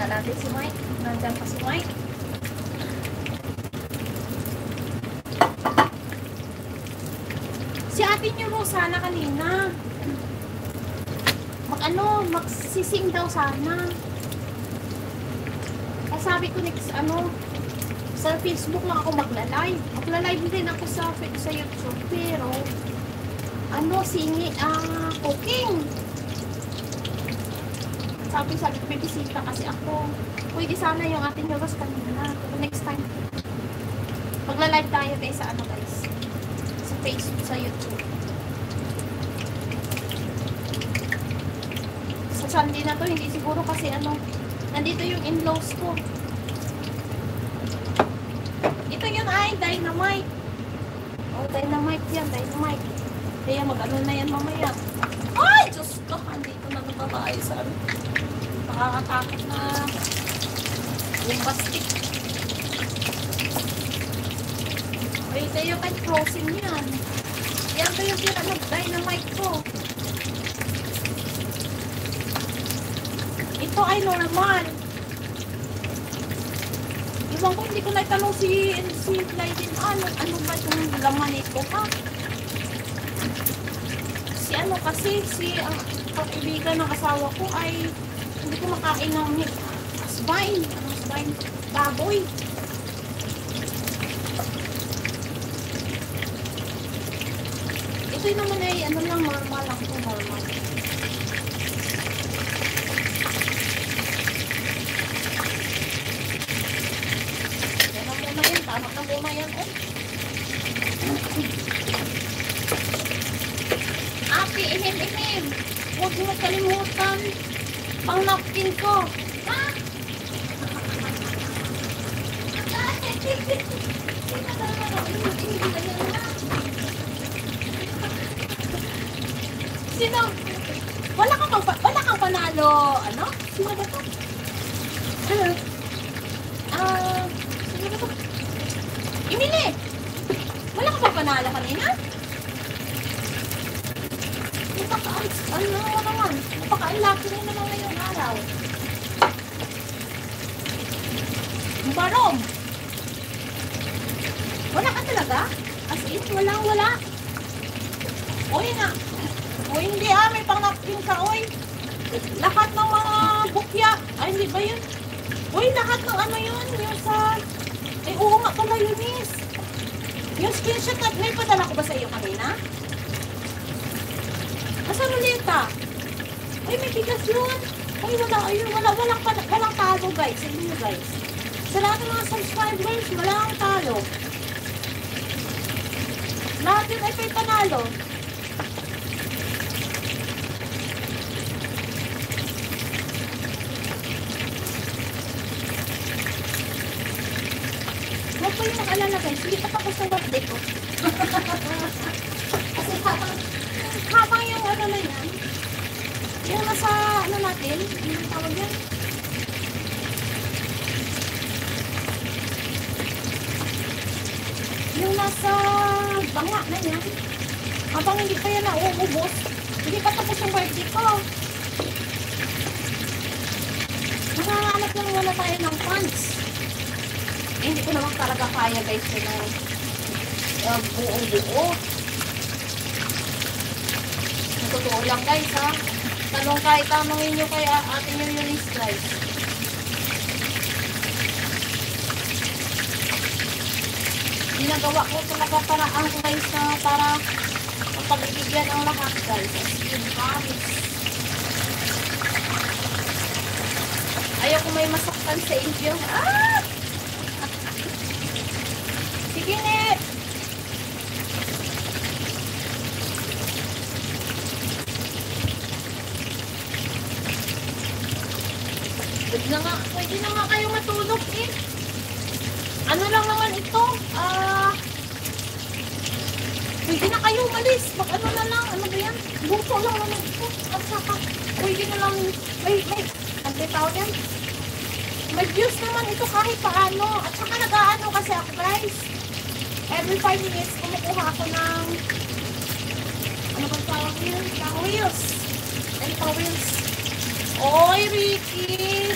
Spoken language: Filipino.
nga natin si Mike. Nandyan pa si Mike. Si ate niyo Rosana kanina. Magsising daw sana. Kaya sabi ko next sa Facebook lang ako magla-live. Magla-live din ako sa YouTube. Pero, cooking. Sabi ko, may bisita kasi ako. Pwede sana yung ating Yoros kanina. Next time. Magla-live tayo guys sa guys. Sa Facebook, sa YouTube. Sa Sunday na to, hindi siguro kasi nandito yung in-laws ko. Ito yun ay dynamite. Oh, dynamite yan, dynamite. Kaya mag-ano na yan mamaya. Ay, Diyos ko, andito na nababae sa nakakatakot na yung bastik. Ay, tayo kahit frozen yan. Yan to yung dynamite ko. Ito ay normal. Iwan ko, hindi ko naitanong si Clyden, ano ba itong laman nito, ha? Si ang kaibigan ng asawa ko ay hindi ko makain ng asbine. Asbine? Baboy. Ito naman ay lang, normal lang ito, normal. Tama na muna yan, eh. Ate, ihim-ihim. Huwag mo kalimutan. Pang napkin ko. Ha? Sino? Wala kang panalo. Ano? Sino ba ito? Sino ba ito? Emily! Wala ka ba panalo kanina? Napaka-unlucky rin naman ngayong araw. Barong! Wala ka talaga? As in, wala. Oy na. O hindi may pang-napkin ka, oy. Lahat ng mga bukya. Ay, hindi ba yun? Oy, lahat ng yun. Yung sa... Ay, oo nga pala yun, miss. Yung screenshot na, may padala ko ba sa iyo kanina? Asa ruleta? Ay, may bigas yun. Ay, walang talo, guys. Sa inyo, guys. Sa lahat ng mga subscribers, walang talo. Lahat yun ay may panalo. Huwag po yung mag-alala guys, hindi pa tapos ng birthday ko. Kasi habang yung na yan, yung nasa natin, yung tawag yan. Yung nasa banga na yan, habang hindi pa yan nauubos, hindi pa tapos yung birthday ko. Nanganganap lang wala tayo ng funds. Hindi ko naman talaga kaya guys na buo-buo. Totoo lang guys ha. Tanongin nyo kay ate nyo yung list guys. Ginagawa ko talaga paraan guys na para mapagbibigyan ang lahat guys. Yung promise. Ayaw ko may masaktan sa inyo. Sige, Net! Pwede na nga kayo matulog eh. Ano lang naman ito? Pwede na kayo umalis. Ano na lang? Ano ba yan? Buto lang naman ito. At saka, pwede na lang. Ang tawag yan? May views naman ito kahit paano. At saka nag-aano kasi ako guys. Every 5 minutes, kumukuha ako ng ano bang tawag yun? Tawils. And tawils. Oy, Ricky!